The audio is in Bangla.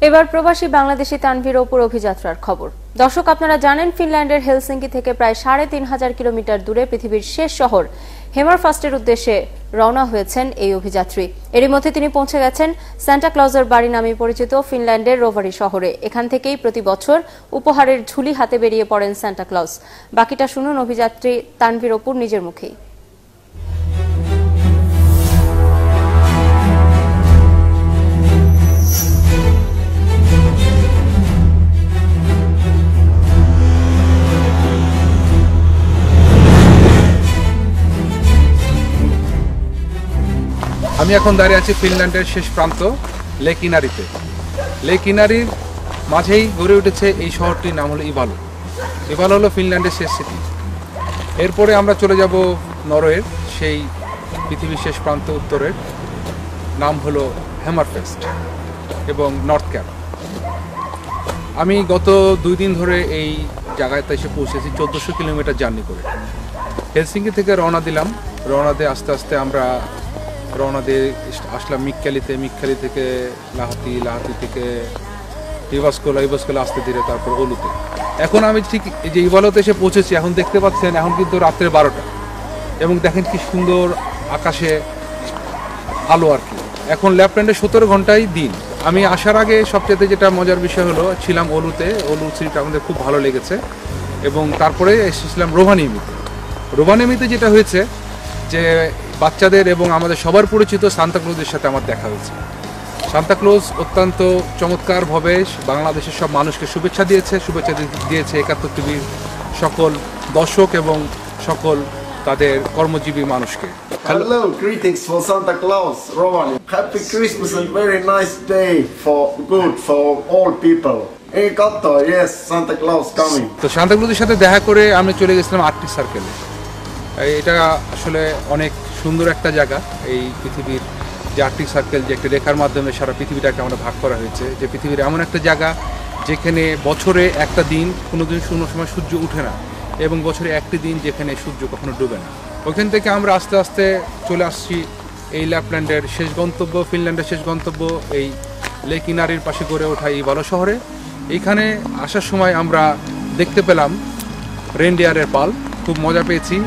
এবার প্রবাসী বাংলাদেশি তানভীর অপুর অভিযাত্রার খবর। দর্শক, আপনারা জানেন ফিনল্যান্ডের হেলসিঙ্কি থেকে প্রায় ৩৫০০ কিলোমিটার দূরে পৃথিবীর শেষ শহর হেমারফাস্টের উদ্দেশ্যে রওনা হয়েছেন এই অভিযাত্রী। এরই মধ্যে তিনি পৌঁছে গেছেন সান্টা ক্লজের বাড়ি নামে পরিচিত ফিনল্যান্ডের রোভারি শহরে। এখান থেকেই প্রতি বছর উপহারের ঝুলি হাতে বেরিয়ে পড়েন সান্টা ক্লজ। বাকিটা শুনুন অভিযাত্রী তানভীর অপুর নিজের মুখেই। আমি এখন দাঁড়িয়ে আছি ফিনল্যান্ডের শেষ প্রান্ত লেক ইনারিতে। লেক ইনারির মাঝেই গড়ে উঠেছে এই শহরটির নাম হলো ইভালো। ইভালো হলো ফিনল্যান্ডের শেষ সিটি। এরপরে আমরা চলে যাব নরওয়ের সেই পৃথিবীর শেষ প্রান্ত উত্তরের নাম হলো হ্যামারফেস্ট এবং নর্থ ক্যাপ। আমি গত 2 দিন ধরে এই জায়গাতে এসে পৌঁছেছি 1400 কিলোমিটার জার্নি করে। হেলসিঙ্কি থেকে রওনা দিলাম। রওনা দিয়ে আস্তে আস্তে আমরা রওনা দিয়ে আসলাম মিক্কালি থেকে লাহাতি থেকে ইভাস্কোলা আসতে ধীরে তারপর ওলুতে। এখন আমি ঠিক এই যে ইভালোতে এসে পৌঁছেছি। এখন দেখতে পাচ্ছেন এখন কিন্তু রাত্রে 12টা এবং দেখেন কি সুন্দর আকাশে আলো আর কি। এখন ল্যাপল্যান্ডে 17 ঘন্টাই দিন। আমি আসার আগে সবচেয়ে যেটা মজার বিষয় হলো ছিলাম ওলুতে। ওলু সিটিটা আমাদের খুব ভালো লেগেছে এবং তারপরে এসেছিলাম রোভানিয়েমিতে যেটা হয়েছে যে বাচ্চাদের এবং আমাদের সবার পরিচিত সান্তা ক্লজের সাথে আমার দেখা হয়েছে। সান্তা ক্লজ অত্যন্ত চমৎকারভাবে বাংলাদেশের সব মানুষকে শুভেচ্ছা দিয়েছে 71 টিভির সকল দর্শক এবং সকল তাদের কর্মজীবী মানুষকে। Hello, greetings from Santa Claus, Rovani. Happy Christmas and very nice day for all people. Hey Kato, yes, Santa Claus coming. তো সান্তা ক্লজের সাথে দেখা করে আমি চলে গেছিলাম আর্কটিক সার্কেলে। এটা আসলে অনেক সুন্দর একটা জায়গা। এই পৃথিবীর যে আর্কটিক সার্কেল যে একটা রেখার মাধ্যমে সারা পৃথিবীটাকে আমরা ভাগ করা হয়েছে, যে পৃথিবীর এমন একটা জায়গা যেখানে বছরে একটা দিন কোনো সময় সূর্য উঠে না এবং বছরে একটি দিন যেখানে সূর্য কখনো ডুবে না। ওইখান থেকে আমরা আস্তে আস্তে চলে আসছি এই ল্যাপল্যান্ডের শেষ গন্তব্য, ফিনল্যান্ডের শেষ গন্তব্য এই লেক ইনারির পাশে গড়ে ওঠা ইভালো শহরে। এইখানে আসার সময় আমরা দেখতে পেলাম রেনডিয়ারের পাল। খুব মজা পেয়েছি।